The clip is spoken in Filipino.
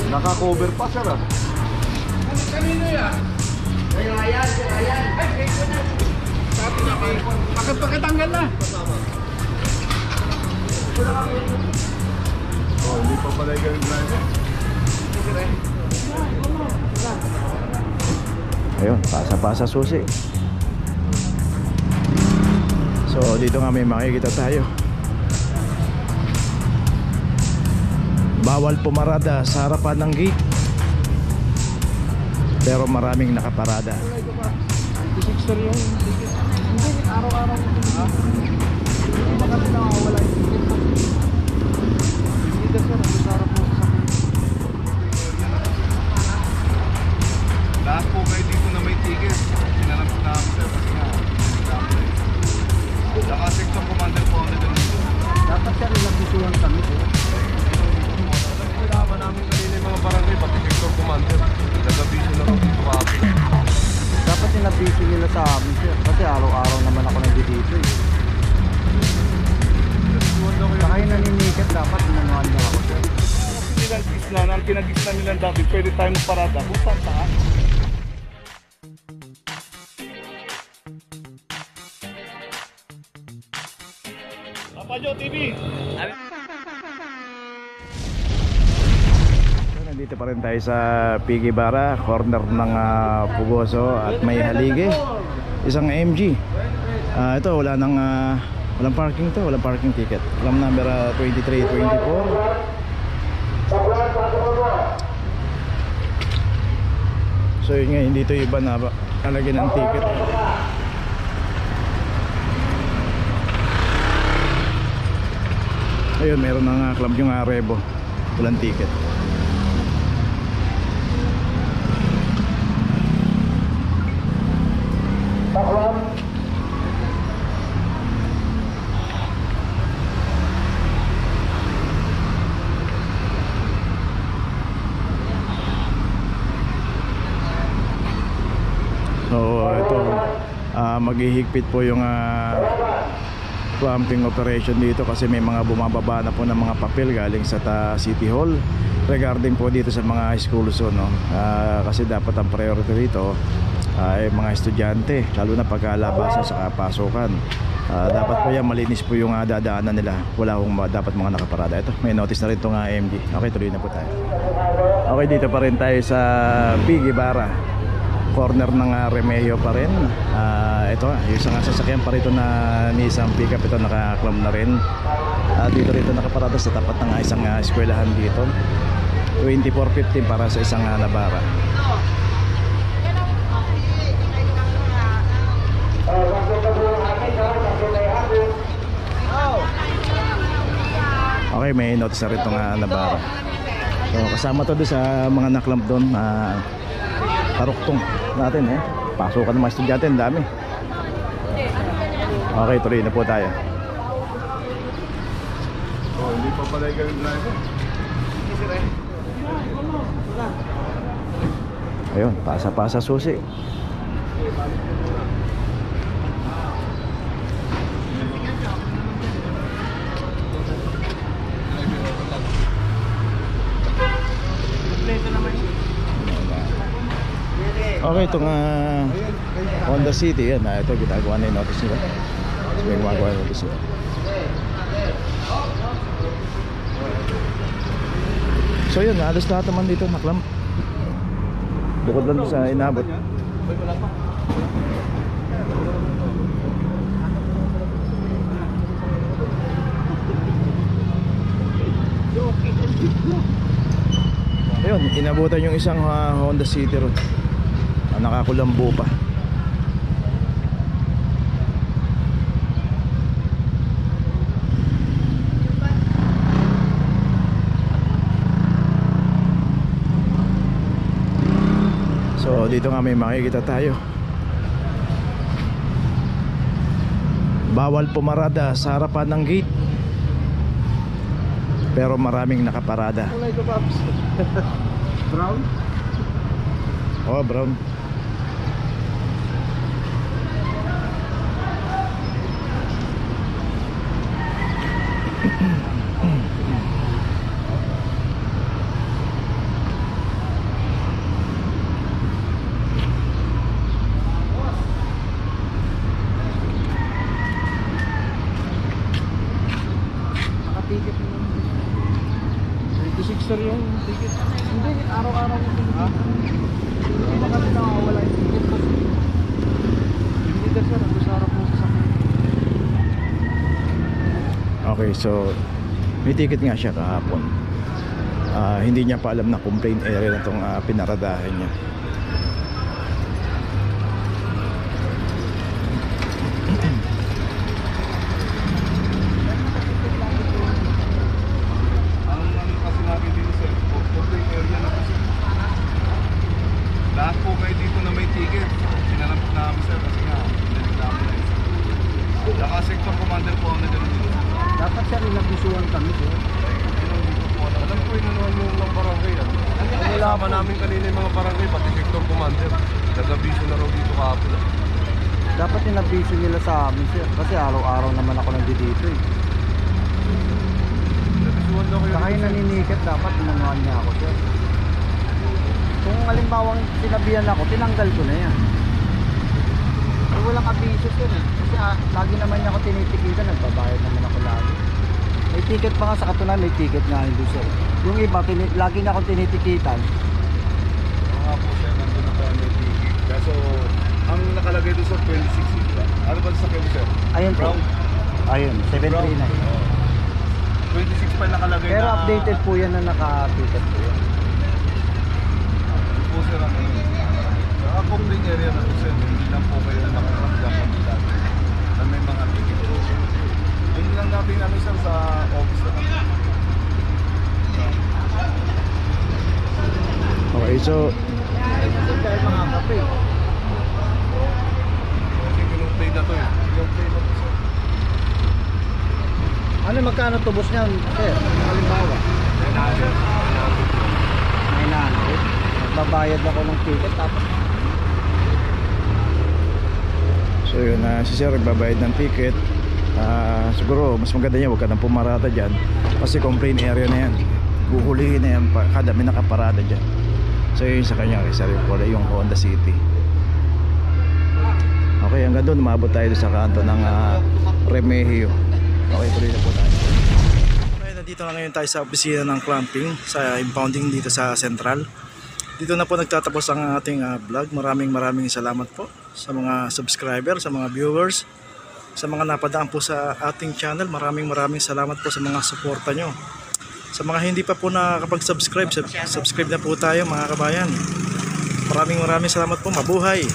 Naka-cover pa sir ah. Kanino yan? Kay Ryan, kay Ryan. Ay, kay ko na. Sabi niya kayo. Pakatanggal na. Oh, hindi pa pala yung driver. Ayun, pasa-pasa susi. So dito nga may makikita tayo. Bawal pumarada sa harapan ng gate, pero maraming nakaparada. 26 sir yung ticket. Hindi, araw-araw. Ha? Hindi ba kasi nakawala yung ticket mo? Hindi ka sir, sarap mo sa sakit. Lahat po kayo dito na may ticket. Sinanap po namin sir kasi nga. Saka section commander po ako na dito. Dapat sir, ilang bisuhan kami po. Kailangan namin kanina yung mga barangay, pati sector commander. Nagabisyo na kami dito kasi. Dapat nilabisi nila sa amin sir. Kasi araw-araw naman ako nandito eh. Saka yung naninikat dapat inanuhan niya ako sir. Nilang gisna, ang pinagisna nilang dati, pwede tayo magparada. Kung saan saan? Papajo TV! Nandito pa rin tayo sa Piggy Bara, corner ng Pugoso at may Halige. Isang MG. Ito wala nang walang parking to, walang parking ticket. Alam number 2324. So yun nga, hindi to iba na alagyan ng ticket. Ayun, meron ng club yung Arebo, walang ticket. So ito maghihigpit po yung clamping operation dito kasi may mga bumababa na po ng mga papel galing sa City Hall regarding po dito sa mga schools no? Kasi dapat ang priority dito ay mga estudyante, lalo na pagkalabasan sa pasukan. Dapat po yan malinis po yung dadaanan nila, wala akong dapat mga nakaparada. Ito may notice na rin itong MG. Okay, tuloy na po tayo. Okay, dito pa rin tayo sa Piggy Bara, corner ng Remeo pa rin. Ito yung isang sasakyan pa rito na Nissan pickup, ito naka-clam na rin. Dito rito nakaparada sa tapat ng isang eskwelahan dito. 24.15 para sa isang Navara. Okay, may notice na rin itong Navara. So kasama to doon sa mga naklamp doon. Paruktong natin pasukan ng mga estudyante, ang dami. Okay, tuloy na po tayo. Oh, hindi pa pala yung driver. Ayun, pasa-pasa susi. Okay, itong Honda City yan. Ito ginagawa na yung notice nila. So, may gumagawa yung notice nila. So yun, halos lahat naman dito naklam. Bukod lang sa inabot. Ayun, inabutan yung isang Honda City Road. Nakakulambo pa. So dito nga may makikita tayo. Bawal pumarada sa harapan ng gate, pero maraming nakaparada. Brown? Oh, brown. 26 sir yung ticket. Hindi, araw-araw yung ticket. Hindi na kasi nakawala yung ticket kasi yung leader sir, ang sarap mo sa sakit. Okay, so may ticket nga siya kahapon. Hindi niya pa alam na complaint area na itong pinaradahan niya. Ang ano kasi namin dito sa complaint area na kasi lahat po kayo dito na may ticket. Sinanap namin sir kasi nga nalik namin na isa. Saka sector commander po ang nagano dito. Dapat sir, inabisuhan kami sir. Alam ko inanuhan yung ng barangay. Kasama namin kanina yung mga barangay, pati sector commander. Nag-abiso na raw dito kahapon. Dapat inabiso nila sa amin sir. Kasi araw-araw naman ako nandito eh. Nabisuhan daw kayo. Saka yung naniniket, dapat inanuhan niya ako sir. Kung halimbawang sinabihan ako, tinanggal ko na yan. Eh, walang abiso sir eh. Kasi lagi naman niya ako tinitikitan, nagbabayad naman ako lagi. May ticket pa nga sa katunayan, may ticket nga hindi sir. Yung iba, lagi niya akong tinitikitan. Oo nga po sir, nandun na tayo may ticket. Kaso, ang nakalagay doon sa 26 ito. Ano ba sa kayo sir? Ayun po. Brown. Ayun, 739. 26 pa yung nakalagay Pero na... updated po yan na naka-ticket po yan. po sir ang ano. Saka complaint area na po sir. Hindi lang po kayo nakaramdam ang bilang na may mga ticket. Yun lang natin ano sir sa office na natin. Okay, so Kasi dahil mga kape. Kasi pinong-play na to eh. Pinong-play na to sir. Ano magkano tubos niyan sir? Halimbawa, 900. Magbabayad ako ng ticket tapos so yun, si sir nagbabayad ng ticket. Siguro mas maganda niya huwag ka nang pumarada dyan kasi complaint area na yan, huhulihin na yan kada may nakaparada dyan. So yun sa kanya kay sir yung Honda City. Okay, hanggang doon umabot tayo sa kanto ng Remigio. Okay, tuloy na po tayo. Okay, nandito na ngayon tayo sa opisina ng clamping sa impounding dito sa Central. Dito na po nagtatapos ang ating vlog. Maraming salamat po sa mga subscriber, sa mga viewers, sa mga napadaan po sa ating channel. Maraming salamat po sa mga suporta nyo. Sa mga hindi pa po nakakapag-subscribe, subscribe na po tayo mga kabayan. Maraming salamat po. Mabuhay!